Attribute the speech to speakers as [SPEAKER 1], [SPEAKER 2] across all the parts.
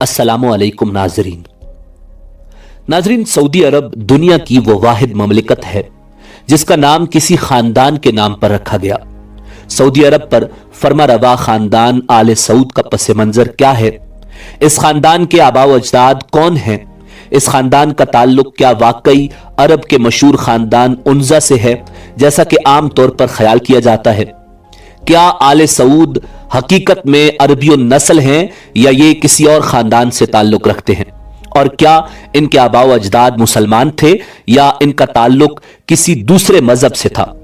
[SPEAKER 1] अस्सलामुअलैकुम नाजरीन, सऊदी अरब दुनिया की वो वाहिद ममलिकत है जिसका नाम किसी खानदान के नाम पर रखा गया। सऊदी अरब पर फरमा रवा खानदान आले सऊद का पस मंजर क्या है? इस खानदान के आबाओ अजदाद कौन हैं? इस खानदान का ताल्लुक क्या वाकई अरब के मशहूर खानदान उन्जा से है जैसा कि आम तौर पर ख्याल किया जाता है? क्या आले सऊद हकीकत में अरबियों नस्ल हैं या ये किसी और खानदान से ताल्लुक रखते हैं? और क्या इनके आबाओ अजदाद मुसलमान थे या इनका ताल्लुक किसी दूसरे मजहब से था?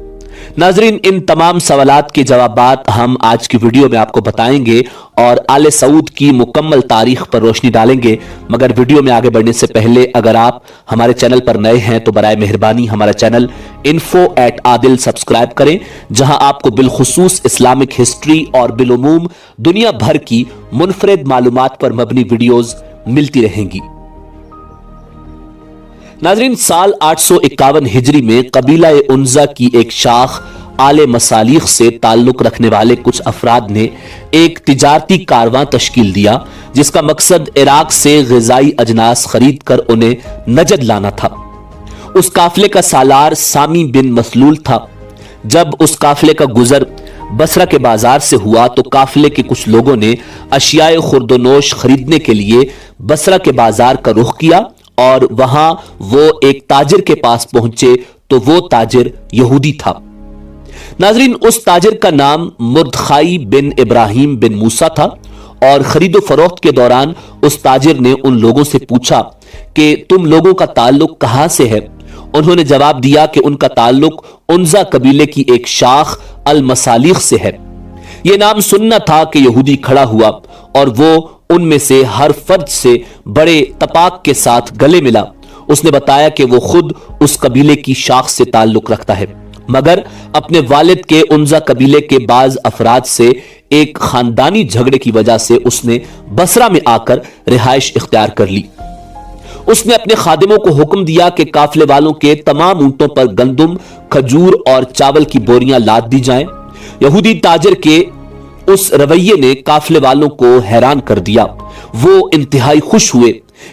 [SPEAKER 1] नाजरीन, इन तमाम सवालात के जवाबात हम आज की वीडियो में आपको बताएंगे और आले सऊद की मुकम्मल तारीख पर रोशनी डालेंगे। मगर वीडियो में आगे बढ़ने से पहले अगर आप हमारे चैनल पर नए हैं तो बराए मेहरबानी हमारा चैनल info@adil सब्सक्राइब करें, जहां आपको बिलखुसूस इस्लामिक हिस्ट्री और बिलुमूम दुनिया भर की मुनफरिद मालूमात पर मबनी वीडियोज मिलती रहेंगी। नाजरीन, साल 851 हिजरी में कबीला उन्जा की एक शाख आले मसालिख से ताल्लुक रखने वाले कुछ अफराद ने एक तिजारती कारवां तश्कील दिया जिसका मकसद इराक से ग़िज़ाई अजनास खरीद कर उन्हें नजद लाना था। उस काफिले का सालार सामी बिन मसलूल था। जब उस काफिले का गुजर बसरा के बाजार से हुआ तो काफिले के कुछ लोगों ने अशियाए खुर्दोनोश खरीदने के लिए बसरा के बाजार का रुख किया और वहां वो एक ताजिर के पास पहुंचे तो वो ताजिर यहूदी था। नाजरीन, उस ताजिर का नाम मुर्दखाई बिन इब्राहिम बिन मूसा था और खरीदो फरोख्त के दौरान उस ताजिर ने उन लोगों से पूछा कि तुम लोगों का ताल्लुक कहां से है? उन्होंने जवाब दिया कि उनका ताल्लुक उन्जा कबीले की एक शाख अल मसालिख से है। यह नाम सुनना था कि यहूदी खड़ा हुआ और वो उनमें से हर फर्द से बड़े तपाक के साथ गले मिला। उसने बताया कि वो खुद उस कबीले की शाख से ताल्लुक रखता है, मगर अपने वालिद के उन्जा कबीले के बाज अफराद से एक खानदानी झगड़े की वजह से उसने बसरा में आकर रिहाइश इख्तियार कर ली। उसने अपने खादिमों को हुक्म दिया कि काफिले वालों के तमाम ऊंटों पर गंदुम, खजूर और चावल की बोरियां लाद दी जाएं। यहूदी ताजिर के उस रवैये ने काफिले वालों को हैरान कर दिया। वो इंतहाई खुश हुए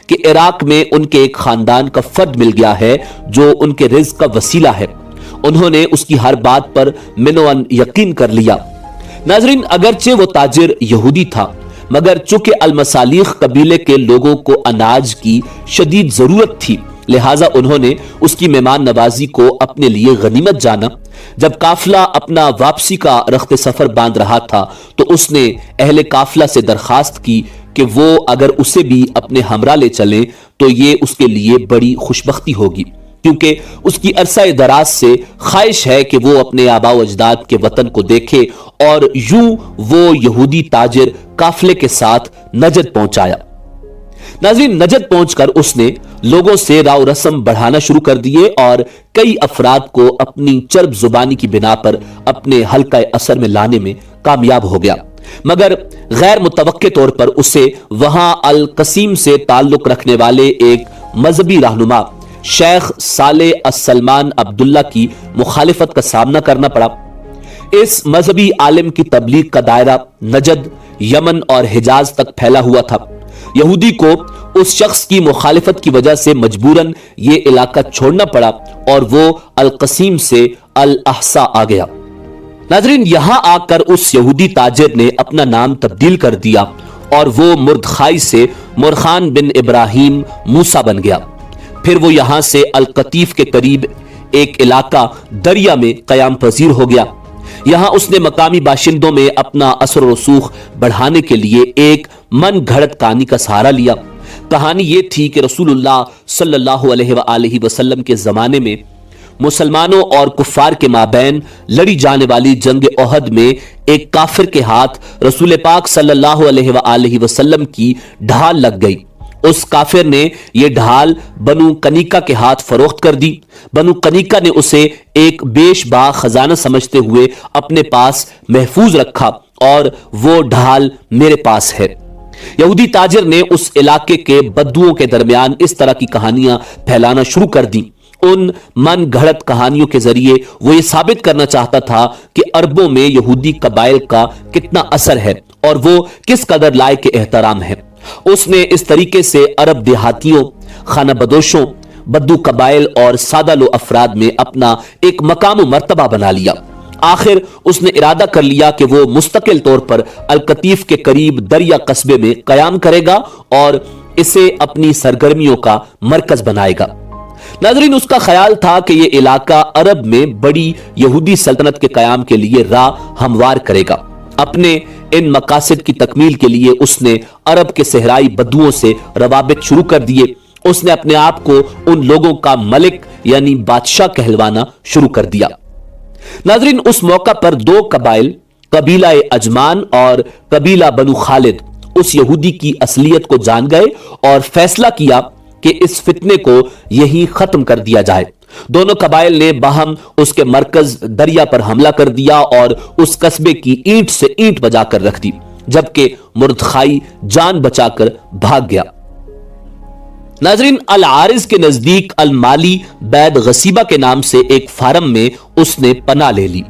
[SPEAKER 1] कि इराक में उनके एक खानदान का फर्द मिल गया है जो उनके रिज़्क़ का वसीला है। उन्होंने उसकी हर बात पर मिनोअन यकीन कर लिया। नाजरीन, अगरचे वो ताजिर यहूदी था मगर चूंकि अल मसालिख कबीले के लोगों को अनाज की शदीद जरूरत थी, लिहाजा उन्होंने उसकी मेहमान नवाजी को अपने लिए गनीमत जाना। जब काफिला अपना वापसी का रख्ते सफर बांध रहा था तो उसने अहले काफिला से दरखास्त की कि वो अगर उसे भी अपने हमरा ले चले तो ये उसके लिए बड़ी खुशबख्ती होगी, क्योंकि उसकी अरसा दराज से ख्वाहिश है कि वो अपने आबाओ अजदाद के वतन को देखे। और यूं वो यहूदी ताजिर काफिले के साथ नजद पहुंचाया। नाज़रीन, नजद पहुंचकर उसने लोगों से राव रस्म बढ़ाना शुरू कर दिए और कई अफराद को अपनी चर्ब जुबानी की बिना पर अपने हल्का असर में लाने में कामयाब हो गया। मगर गैर मुतवक्के तौर पर उसे वहां अल कसीम से ताल्लुक रखने वाले एक मजहबी रहनुमा शेख साले सलमान अब्दुल्ला की मुखालिफत का सामना करना पड़ा। इस मजहबी आलिम की तबलीग का दायरा नजद, यमन और हिजाज तक फैला हुआ था। यहूदी को उस शख्स की मुखालिफत की वजह से मजबूरन ये इलाका छोड़ना पड़ा और वो अल कसीम से अल अहसा आ गया। नाजरीन, यहां आकर उस यहूदी ताजिर ने अपना नाम तब्दील कर दिया और वो मुर्दखाई से मुरखान बिन इब्राहिम मूसा बन गया। फिर वो यहां से अल कतीफ के करीब एक इलाका दरिया में कयाम पजीर हो गया। यहां उसने मकामी बाशिंदों में अपना असर रसूख बढ़ाने के लिए एक मन घड़त कहानी का सहारा लिया। कहानी यह थी कि रसूलुल्लाह सल्लल्लाहु अलैहि वसल्लम के जमाने में मुसलमानों और कुफार के माबैन लड़ी जाने वाली जंग ओहद में एक काफिर के हाथ रसूल पाक सल्लल्लाहु अलैहि वसल्लम की ढाल लग गई। उस काफिर ने यह ढाल बनु कनिका के हाथ फरोख्त कर दी। बनु कनिका ने उसे एक बेशबा खजाना समझते हुए अपने पास महफूज रखा और वो ढाल मेरे पास है। यहूदी ताजिर ने उस इलाके के बद्दुओं के दरमियान इस तरह की कहानियां फैलाना शुरू कर दी। उन मन घड़त कहानियों के जरिए वो ये साबित करना चाहता था कि अरबों में यहूदी कबाइल का कितना असर है और वो किस कदर लायक एहतराम है। اس نے اس طریقے سے عرب دیہاتیوں، خانہ بدوشوں، بدو قبائل اور سادہ لو افراد میں اپنا ایک مقام و مرتبہ بنا لیا۔ آخر اس نے ارادہ کر لیا کہ وہ مستقل طور پر القطیف کے قریب دریا قصبے میں قیام کرے گا اور اسے اپنی سرگرمیوں کا مرکز بنائے گا۔ ناظرین، اس کا خیال تھا کہ یہ علاقہ عرب میں بڑی یہودی سلطنت کے قیام کے لیے راہ ہموار کرے گا۔ اپنے ان مقاصد کی تکمیل کے لیے اس نے عرب کے صحرائی بدوؤں سے روابط شروع کر دیے۔ اس نے اپنے آپ کو ان لوگوں کا ملک یعنی بادشاہ کہلوانا شروع کر دیا۔ ناظرین، اس موقع پر دو قبائل، قبیلہ اجمان اور قبیلہ بنو خالد، اس یہودی کی اصلیت کو جان گئے اور فیصلہ کیا کہ اس فتنے کو یہی ختم کر دیا جائے۔ دونوں قبائل نے باہم اس کے مرکز دریا پر حملہ کر دیا اور اس قصبے کی اینٹ سے اینٹ بجا کر رکھ دی، جبکہ مردخائی جان بچا کر بھاگ گیا۔ ناظرین، العارض کے نزدیک المالی بید غصیبہ کے نام سے ایک فارم میں اس نے پناہ لے لی۔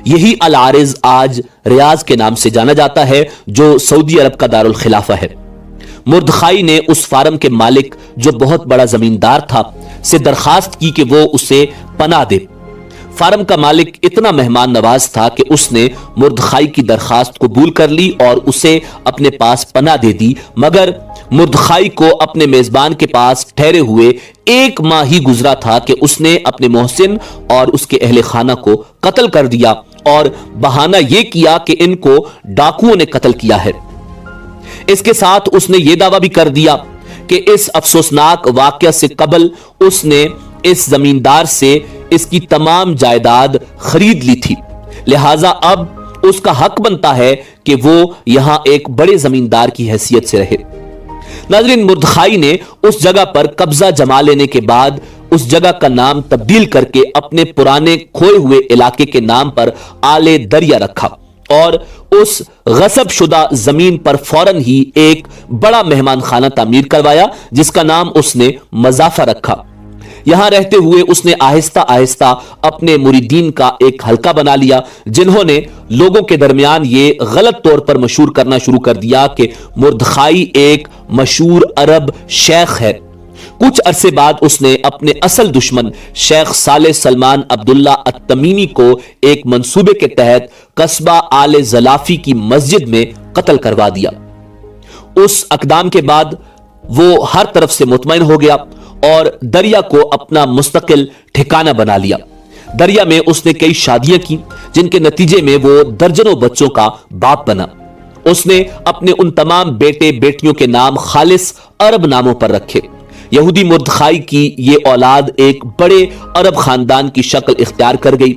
[SPEAKER 1] یہی العارض آج ریاض کے نام سے جانا جاتا ہے، جو سعودی عرب کا دارالخلافہ ہے۔ مردخائی نے اس فارم کے مالک، جو بہت بڑا زمیندار تھا، سے درخواست کی کہ وہ اسے پناہ دے۔ فارم کا مالک اتنا مہمان نواز تھا کہ اس نے مردخائی کی درخواست قبول کر لی اور اسے اپنے پاس پناہ دے دی، مگر مردخائی کو اپنے میزبان کے پاس ٹھہرے ہوئے 1 ماہ ہی گزرا تھا کہ اس نے اپنے محسن اور اس کے اہل خانہ کو قتل کر دیا اور بہانہ یہ کیا کہ ان کو ڈاکوؤں نے قتل کیا ہے۔ اس کے ساتھ اس نے یہ دعویٰ بھی کر دیا کہ اس افسوسناک واقعہ سے قبل اس نے اس زمیندار سے اس کی تمام جائیداد خرید لی تھی، لہٰذا اب اس کا حق بنتا ہے کہ وہ یہاں ایک بڑے زمیندار کی حیثیت سے رہے۔ ناظرین، مردخائی نے اس جگہ پر قبضہ جما لینے کے بعد اس جگہ کا نام تبدیل کر کے اپنے پرانے کھوئے ہوئے علاقے کے نام پر آل دریا رکھا اور اس غصب شدہ زمین پر فوراً ہی ایک بڑا مہمان خانہ تعمیر کروایا، جس کا نام اس نے مضافہ رکھا۔ یہاں رہتے ہوئے اس نے آہستہ آہستہ اپنے مریدین کا ایک حلقہ بنا لیا، جنہوں نے لوگوں کے درمیان یہ غلط طور پر مشہور کرنا شروع کر دیا کہ مردخائی ایک مشہور عرب شیخ ہے۔ کچھ عرصے بعد اس نے اپنے اصل دشمن شیخ صالح سلمان عبداللہ التمیمی کو ایک منصوبے کے تحت قصبہ آل زلافی کی مسجد میں قتل کروا دیا۔ اس اقدام کے بعد وہ ہر طرف سے مطمئن ہو گیا اور دریا کو اپنا مستقل ٹھکانہ بنا لیا۔ دریا میں اس نے کئی شادیاں کی، جن کے نتیجے میں وہ درجنوں بچوں کا باپ بنا۔ اس نے اپنے ان تمام بیٹے بیٹیوں کے نام خالص عرب ناموں پر رکھے۔ یہودی مردخائی کی یہ اولاد ایک بڑے عرب خاندان کی شکل اختیار کر گئی۔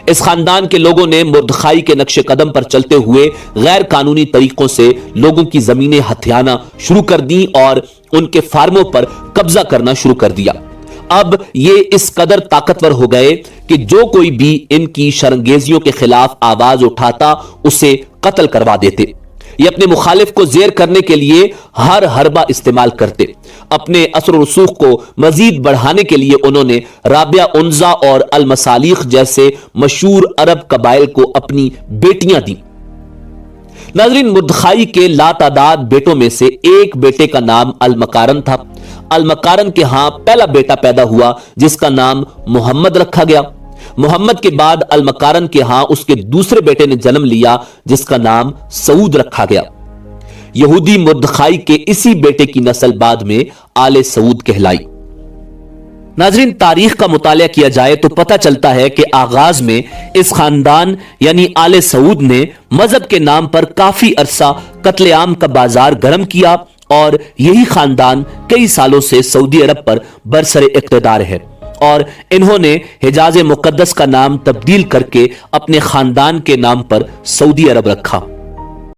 [SPEAKER 1] اس خاندان کے لوگوں نے مردخائی کے نقش قدم پر چلتے ہوئے غیر قانونی طریقوں سے لوگوں کی زمینیں ہتھیانا شروع کر دیں اور ان کے فارموں پر قبضہ کرنا شروع کر دیا۔ اب یہ اس قدر طاقتور ہو گئے کہ جو کوئی بھی ان کی شرنگیزیوں کے خلاف آواز اٹھاتا اسے قتل کروا دیتے۔ یہ اپنے مخالف کو زیر کرنے کے لیے ہر حربہ استعمال کرتے۔ اپنے اثر و رسوخ کو مزید بڑھانے کے لیے انہوں نے رابعہ عنزہ اور المصالیخ جیسے مشہور عرب قبائل کو اپنی بیٹیاں دیں۔ ناظرین، مردخائی کے لاتعداد بیٹوں میں سے ایک بیٹے کا نام المقارن تھا۔ المقارن کے ہاں پہلا بیٹا پیدا ہوا جس کا نام محمد رکھا گیا۔ محمد کے بعد المقارن کے ہاں اس کے دوسرے بیٹے نے جنم لیا جس کا نام سعود رکھا گیا۔ یہودی مردخائی کے اسی بیٹے کی نسل بعد میں آل سعود کہلائی۔ ناظرین، تاریخ کا مطالعہ کیا جائے تو پتہ چلتا ہے کہ آغاز میں اس خاندان یعنی آل سعود نے مذہب کے نام پر کافی عرصہ قتل عام کا بازار گرم کیا اور یہی خاندان کئی سالوں سے سعودی عرب پر برسر اقتدار ہے اور انہوں نے حجاز مقدس کا نام تبدیل کر کے اپنے خاندان کے نام پر سعودی عرب رکھا۔